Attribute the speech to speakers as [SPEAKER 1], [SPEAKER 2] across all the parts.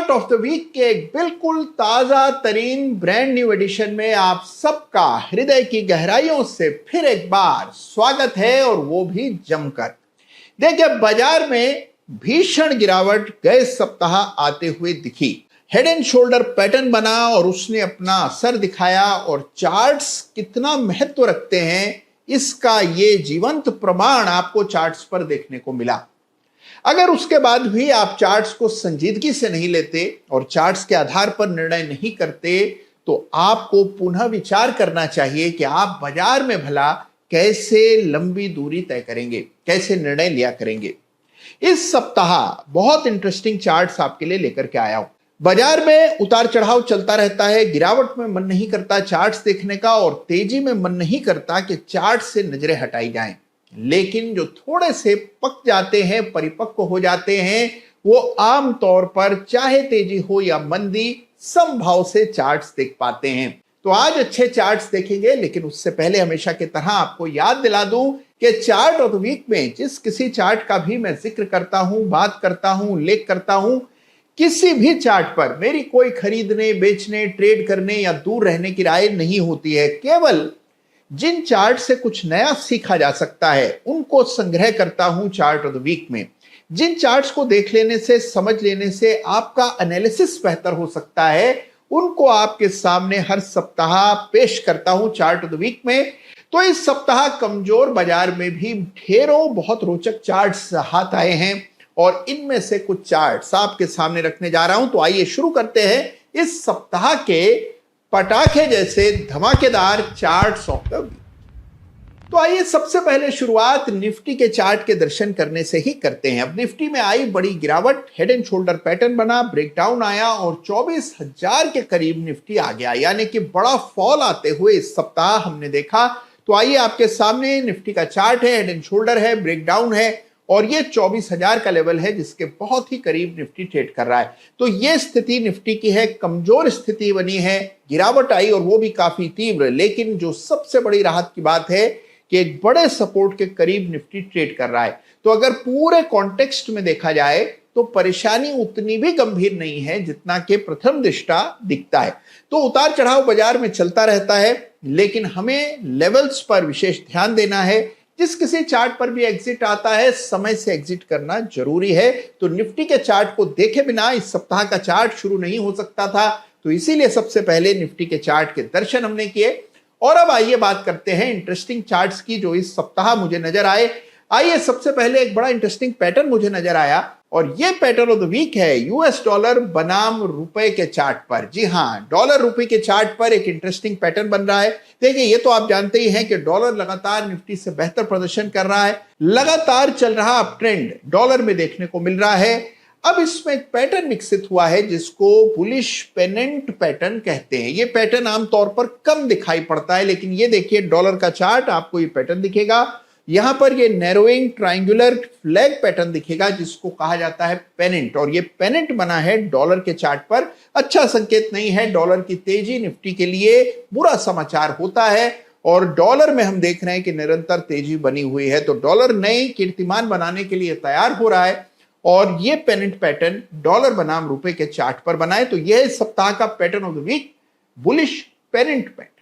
[SPEAKER 1] Chart of the week के एक बिल्कुल ताजा तरीन ब्रांड न्यू एडिशन में आप सबका हृदय की गहराइयों से फिर एक बार स्वागत है, और वो भी जमकर। देखिए, बाजार में भीषण गिरावट गए सप्ताह आते हुए दिखी। हेड एंड शोल्डर पैटर्न बना और उसने अपना असर दिखाया, और चार्ट्स कितना महत्व रखते हैं इसका ये जीवंत प्रमाण आपको चार्ट्स पर देखने को मिला। अगर उसके बाद भी आप चार्ट्स को संजीदगी से नहीं लेते और चार्ट्स के आधार पर निर्णय नहीं करते, तो आपको पुनः विचार करना चाहिए कि आप बाजार में भला कैसे लंबी दूरी तय करेंगे, कैसे निर्णय लिया करेंगे। इस सप्ताह बहुत इंटरेस्टिंग चार्ट्स आपके लिए लेकर के आया हूं। बाजार में उतार चढ़ाव चलता रहता है, गिरावट में मन नहीं करता चार्ट्स देखने का, और तेजी में मन नहीं करता कि चार्ट से नजरें हटाई जाएं। लेकिन जो थोड़े से पक जाते हैं, परिपक्व हो जाते हैं, वो आम तौर पर चाहे तेजी हो या मंदी समभाव से चार्ट्स देख पाते हैं। तो आज अच्छे चार्ट्स देखेंगे, लेकिन उससे पहले हमेशा की तरह आपको याद दिला दूं कि चार्ट ऑफ द वीक में जिस किसी चार्ट का भी मैं जिक्र करता हूं, बात करता हूं, उल्लेख करता हूं, किसी भी चार्ट पर मेरी कोई खरीदने, बेचने, ट्रेड करने या दूर रहने की राय नहीं होती है। केवल जिन चार्ट से कुछ नया सीखा जा सकता है उनको संग्रह करता हूं चार्ट ऑफ द वीक में। जिन चार्ट्स को देख लेने से, समझ लेने से आपका एनालिसिस बेहतर हो सकता है, उनको आपके सामने हर सप्ताह पेश करता हूं चार्ट ऑफ द वीक में। तो इस सप्ताह कमजोर बाजार में भी ढेरों बहुत रोचक चार्ट्स हाथ आए हैं, और इनमें से कुछ चार्ट्स आपके सामने रखने जा रहा हूं। तो आइए शुरू करते हैं इस सप्ताह के पटाखे जैसे धमाकेदार चार्ट्स ऑफ द वीक। तो आइए सबसे पहले शुरुआत निफ्टी के चार्ट के दर्शन करने से ही करते हैं। अब निफ्टी में आई बड़ी गिरावट, हेड एंड शोल्डर पैटर्न बना, ब्रेकडाउन आया और 24,000 के करीब निफ्टी आ गया, यानी कि बड़ा फॉल आते हुए इस सप्ताह हमने देखा। तो आइए आपके सामने निफ्टी का चार्ट है, हेड एंड शोल्डर है, ब्रेकडाउन है, और ये 24,000 का लेवल है जिसके बहुत ही करीब निफ्टी ट्रेड कर रहा है। तो ये स्थिति निफ्टी की है, कमजोर स्थिति बनी है, गिरावट आई और वो भी काफी तीव्र। लेकिन जो सबसे बड़ी राहत की बात है कि एक बड़े सपोर्ट के करीब निफ्टी ट्रेड कर रहा है। तो अगर पूरे कॉन्टेक्स्ट में देखा जाए तो परेशानी उतनी भी गंभीर नहीं है जितना कि प्रथम दृष्टा दिखता है। तो उतार चढ़ाव बाजार में चलता रहता है, लेकिन हमें लेवल्स पर विशेष ध्यान देना है। जिस किसी चार्ट पर भी एग्जिट आता है, समय से एग्जिट करना जरूरी है। तो निफ्टी के चार्ट को देखे बिना इस सप्ताह का चार्ट शुरू नहीं हो सकता था, तो इसीलिए सबसे पहले निफ्टी के चार्ट के दर्शन हमने किए। और अब आइए बात करते हैं इंटरेस्टिंग चार्ट्स की जो इस सप्ताह मुझे नजर आए। आइए सबसे पहले एक बड़ा इंटरेस्टिंग पैटर्न मुझे नजर आया, और ये पैटर्न ऑफ द वीक है यूएस डॉलर बनाम रुपए के चार्ट पर। जी हाँ, डॉलर रुपए के चार्ट पर एक इंटरेस्टिंग पैटर्न बन रहा है। देखिए, ये तो आप जानते ही हैं कि डॉलर लगातार निफ्टी से बेहतर प्रदर्शन कर रहा है, लगातार चल रहा अप ट्रेंड डॉलर में देखने को मिल रहा है। अब इसमें एक पैटर्न विकसित हुआ है जिसको बुलिश पेनेंट पैटर्न कहते हैं। ये पैटर्न आमतौर पर कम दिखाई पड़ता है, लेकिन ये देखिए डॉलर का चार्ट, आपको ये पैटर्न दिखेगा। यहां पर ये नैरोइंग ट्रायंगुलर फ्लैग पैटर्न दिखेगा जिसको कहा जाता है पेनेंट, और ये पेनेंट बना है डॉलर के चार्ट पर। अच्छा संकेत नहीं है, डॉलर की तेजी निफ्टी के लिए बुरा समाचार होता है, और डॉलर में हम देख रहे हैं कि निरंतर तेजी बनी हुई है। तो डॉलर नए कीर्तिमान बनाने के लिए तैयार हो रहा है, और ये पेनेंट पैटर्न डॉलर बनाम रुपए के चार्ट पर बना है। तो यह इस सप्ताह का pattern of the week, bullish pennant pattern.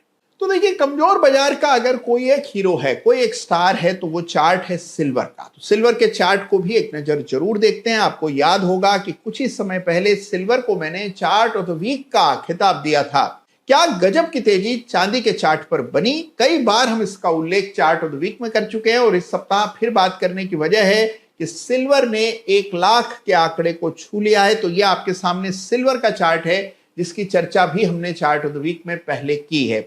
[SPEAKER 1] तो देखिए, कमजोर बाजार का अगर कोई एक हीरो है, कोई एक स्टार है, तो वो चार्ट है सिल्वर का। तो सिल्वर के चार्ट को भी एक नजर जरूर देखते हैं। आपको याद होगा कि कुछ ही समय पहले सिल्वर को मैंने चार्ट ऑफ द वीक का खिताब दिया था। क्या गजब की तेजी चांदी के चार्ट पर बनी। कई बार हम इसका उल्लेख चार्ट ऑफ द वीक में कर चुके हैं, और इस सप्ताह फिर बात करने की वजह है कि सिल्वर ने 1 लाख के आंकड़े को छू लिया है। तो यह आपके सामने सिल्वर का चार्ट है जिसकी चर्चा भी हमने चार्ट ऑफ द वीक में पहले की है।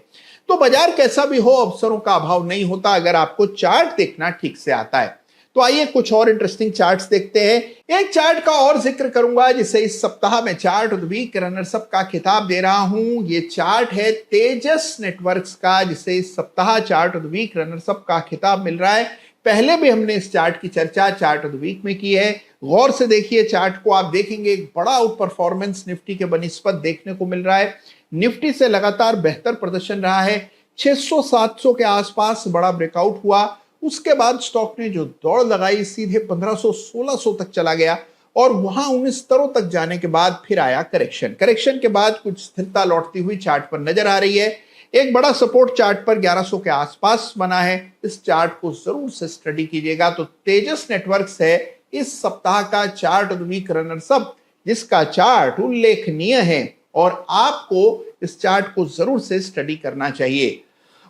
[SPEAKER 1] तो बाजार कैसा भी हो, अवसरों का अभाव नहीं होता अगर आपको चार्ट देखना ठीक से आता है। तो आइए कुछ और इंटरेस्टिंग चार्ट्स देखते हैं। एक चार्ट का और जिक्र करूंगा जिसे इस सप्ताह में chart of the week runners up का खिताब दे रहा हूं। ये चार्ट है तेजस नेटवर्क्स का, जिसे इस सप्ताह chart of the week runners up का खिताब मिल रहा है। पहले भी हमने इस चार्ट की चर्चा चार्ट ऑफ द वीक में की है। गौर से देखिए चार्ट को, आप देखेंगे एक बड़ा आउट परफॉर्मेंस निफ्टी के बनिस्पत देखने को मिल रहा है। निफ्टी से लगातार बेहतर प्रदर्शन रहा है। 600-700 के आसपास बड़ा ब्रेकआउट हुआ, उसके बाद स्टॉक ने जो दौड़ लगाई सीधे 1500-1600 तक चला गया, और वहां उन स्तरों तक जाने के बाद फिर आया करेक्शन के बाद कुछ स्थिरता लौटती हुई चार्ट पर नजर आ रही है। एक बड़ा सपोर्ट चार्ट पर 1100 के आसपास बना है। इस चार्ट को जरूर से स्टडी कीजिएगा। तो तेजस नेटवर्क्स है इस सप्ताह का chart of the week runners up, जिसका चार्ट उल्लेखनीय है और आपको इस चार्ट को जरूर से स्टडी करना चाहिए।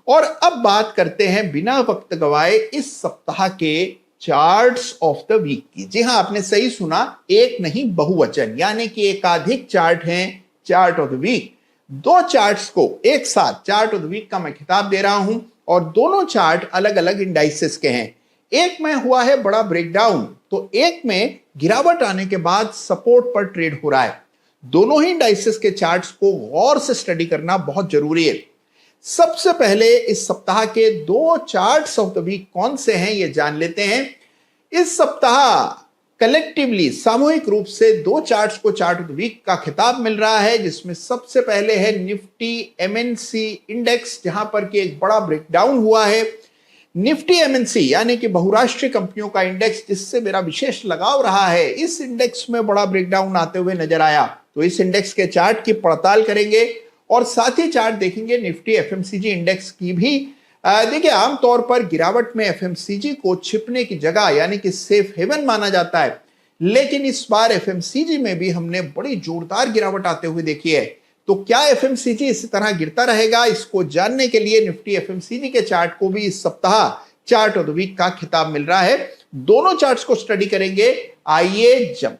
[SPEAKER 1] और अब बात करते हैं बिना वक्त गवाए इस सप्ताह के चार्ट्स ऑफ द वीक की। जी हां, आपने सही सुना, एक नहीं बहुवचन, यानी कि एकाधिक चार्ट हैं चार्ट ऑफ द वीक। दो चार्ट्स को एक साथ चार्ट ऑफ द वीक का मैं खिताब दे रहा हूं और दोनों चार्ट अलग अलग इंडाइसेस के हैं। एक में हुआ है बड़ा ब्रेकडाउन, तो एक में गिरावट आने के बाद सपोर्ट पर ट्रेड हो रहा है। दोनों ही इंडाइसेस के चार्ट्स को गौर से स्टडी करना बहुत जरूरी है। सबसे पहले इस सप्ताह के दो चार्ट्स ऑफ द वीक कौन से हैं ये जान लेते हैं। इस सप्ताह कलेक्टिवली सामूहिक रूप से दो चार्ट्स को चार्ट ऑफ द वीक का खिताब मिल रहा है, जिसमें सबसे पहले है निफ्टी एमएनसी इंडेक्स, जहां पर कि एक बड़ा ब्रेकडाउन हुआ है। निफ्टी एमएनसी यानी कि बहुराष्ट्रीय कंपनियों का इंडेक्स, जिससे मेरा विशेष लगाव रहा है, इस इंडेक्स में बड़ा ब्रेकडाउन आते हुए नजर आया। तो इस इंडेक्स के चार्ट की पड़ताल करेंगे और साथ ही चार्ट देखेंगे निफ्टी एफएमसीजी इंडेक्स की भी। देखिए, आमतौर पर गिरावट में एफएमसीजी को छिपने की जगह यानी कि सेफ हेवन माना जाता है, लेकिन इस बार एफएमसीजी में भी हमने बड़ी जोरदार गिरावट आते हुए देखी है। तो क्या एफएमसीजी इसी तरह गिरता रहेगा? इसको जानने के लिए निफ्टी एफएमसीजी के चार्ट को भी इस सप्ताह चार्ट ऑफ द वीक का खिताब मिल रहा है। दोनों चार्ट्स को स्टडी करेंगे। आइए जंप।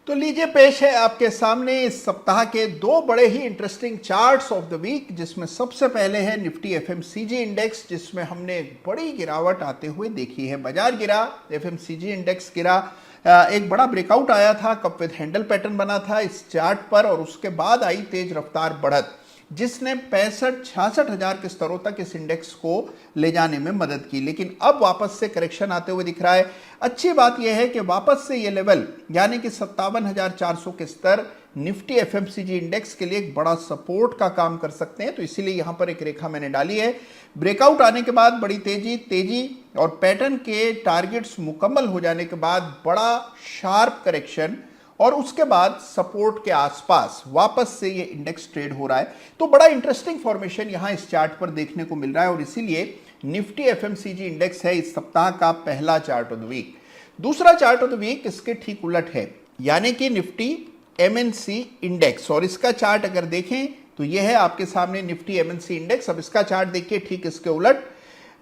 [SPEAKER 1] तो लीजिए, पेश है आपके सामने इस सप्ताह के दो बड़े ही interesting charts of the week, जिसमें सबसे पहले है निफ्टी एफएमसीजी इंडेक्स, जिसमें हमने एक बड़ी गिरावट आते हुए देखी है। बाजार गिरा, एफएमसीजी इंडेक्स गिरा, एक बड़ा ब्रेकआउट आया था, कप विद हैंडल पैटर्न बना था इस चार्ट पर, और उसके बाद आई तेज रफ्तार बढ़त, जिसने 65-66 हजार के स्तरों तक इस इंडेक्स को ले जाने में मदद की। लेकिन अब वापस से करेक्शन आते हुए दिख रहा है। अच्छी बात यह है कि वापस से ये लेवल यानी कि 57,400 के स्तर निफ्टी एफएमसीजी इंडेक्स के लिए एक बड़ा सपोर्ट का काम कर सकते हैं। तो इसीलिए यहां पर एक रेखा मैंने डाली है। ब्रेकआउट आने के बाद बड़ी तेजी और पैटर्न के टारगेट्स मुकम्मल हो जाने के बाद बड़ा शार्प करेक्शन और उसके बाद सपोर्ट के आसपास वापस से ये इंडेक्स ट्रेड हो रहा है। तो बड़ा इंटरेस्टिंग फॉर्मेशन यहां इस चार्ट पर देखने को मिल रहा है और इसीलिए निफ्टी एफएमसीजी इंडेक्स है इस सप्ताह का पहला चार्ट ऑफ द वीक। दूसरा चार्ट ऑफ द वीक इसके ठीक उलट है, यानी कि निफ्टी एमएनसी इंडेक्स, और इसका चार्ट अगर देखें तो यह है आपके सामने निफ्टी एमएनसी इंडेक्स। अब इसका चार्ट देखिए ठीक इसके उलट।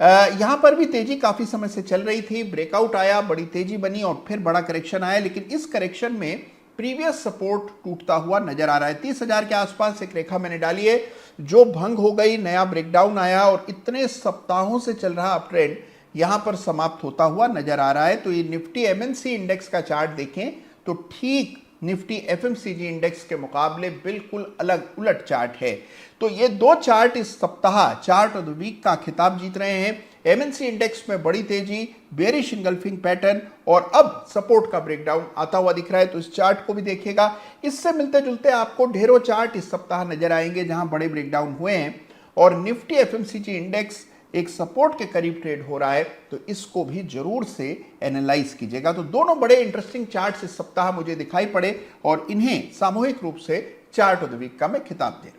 [SPEAKER 1] यहां पर भी तेजी काफी समय से चल रही थी, ब्रेकआउट आया, बड़ी तेजी बनी और फिर बड़ा करेक्शन आया, लेकिन इस करेक्शन में प्रीवियस सपोर्ट टूटता हुआ नजर आ रहा है। 30,000 के आसपास एक रेखा मैंने डाली है जो भंग हो गई, नया ब्रेकडाउन आया और इतने सप्ताहों से चल रहा अप ट्रेंड यहां पर समाप्त होता हुआ नजर आ रहा है। तो ये निफ्टी एमएनसी इंडेक्स का चार्ट देखें तो ठीक निफ्टी एफएमसीजी इंडेक्स के मुकाबले बिल्कुल अलग उलट चार्ट है। तो ये दो चार्ट इस सप्ताह चार्ट ऑफ द वीक का खिताब जीत रहे हैं। एमएनसी इंडेक्स में बड़ी तेजी, बेरिश इंगल्फिंग पैटर्न और अब सपोर्ट का ब्रेकडाउन आता हुआ दिख रहा है। तो इस चार्ट को भी देखिएगा। इससे मिलते जुलते आपको ढेरों चार्ट इस सप्ताह नजर आएंगे जहां बड़े ब्रेकडाउन हुए हैं और निफ्टी एफएमसीजी इंडेक्स एक सपोर्ट के करीब ट्रेड हो रहा है। तो इसको भी जरूर से एनालाइज कीजिएगा। तो दोनों बड़े इंटरेस्टिंग चार्ट्स इस सप्ताह मुझे दिखाई पड़े और इन्हें सामूहिक रूप से चार्ट ऑफ द वीक का मैं खिताब दे रहा हूं।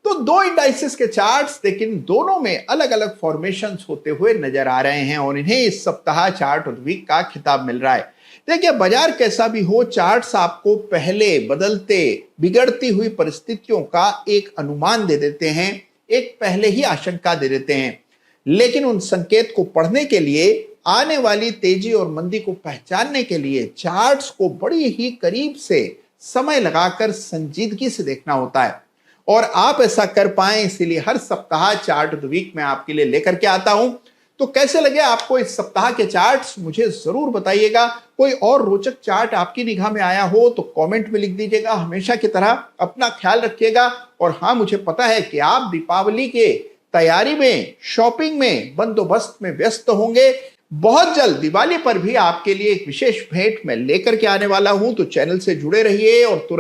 [SPEAKER 1] तो दो इंडाइसेस के चार्ट्स, लेकिन दोनों में अलग अलग फॉर्मेशंस होते हुए नजर आ रहे हैं और इन्हें इस सप्ताह चार्ट ऑफ द वीक का खिताब मिल रहा है। देखिए, बाजार कैसा भी हो, चार्ट्स आपको पहले बदलते बिगड़ती हुई परिस्थितियों का एक अनुमान दे देते हैं, एक पहले ही आशंका दे देते हैं। लेकिन उन संकेत को पढ़ने के लिए, आने वाली तेजी और मंदी को पहचानने के लिए चार्ट्स को बड़ी ही करीब से समय लगाकर संजीदगी से देखना होता है और आप ऐसा कर पाएं, इसीलिए हर सप्ताह चार्ट ऑफ द वीक में आपके लिए लेकर के आता हूं। तो कैसे लगे आपको इस सप्ताह के चार्ट्स, मुझे जरूर बताइएगा। कोई और रोचक चार्ट आपकी निगाह में आया हो तो कमेंट में लिख दीजिएगा। हमेशा की तरह अपना ख्याल रखिएगा और हाँ, मुझे पता है कि आप दीपावली के तैयारी में, शॉपिंग में, बंदोबस्त में व्यस्त होंगे। बहुत जल्द दिवाली पर भी आपके लिए एक विशेष भेंट मैं लेकर के आने वाला हूं, तो चैनल से जुड़े रहिए और तुरंत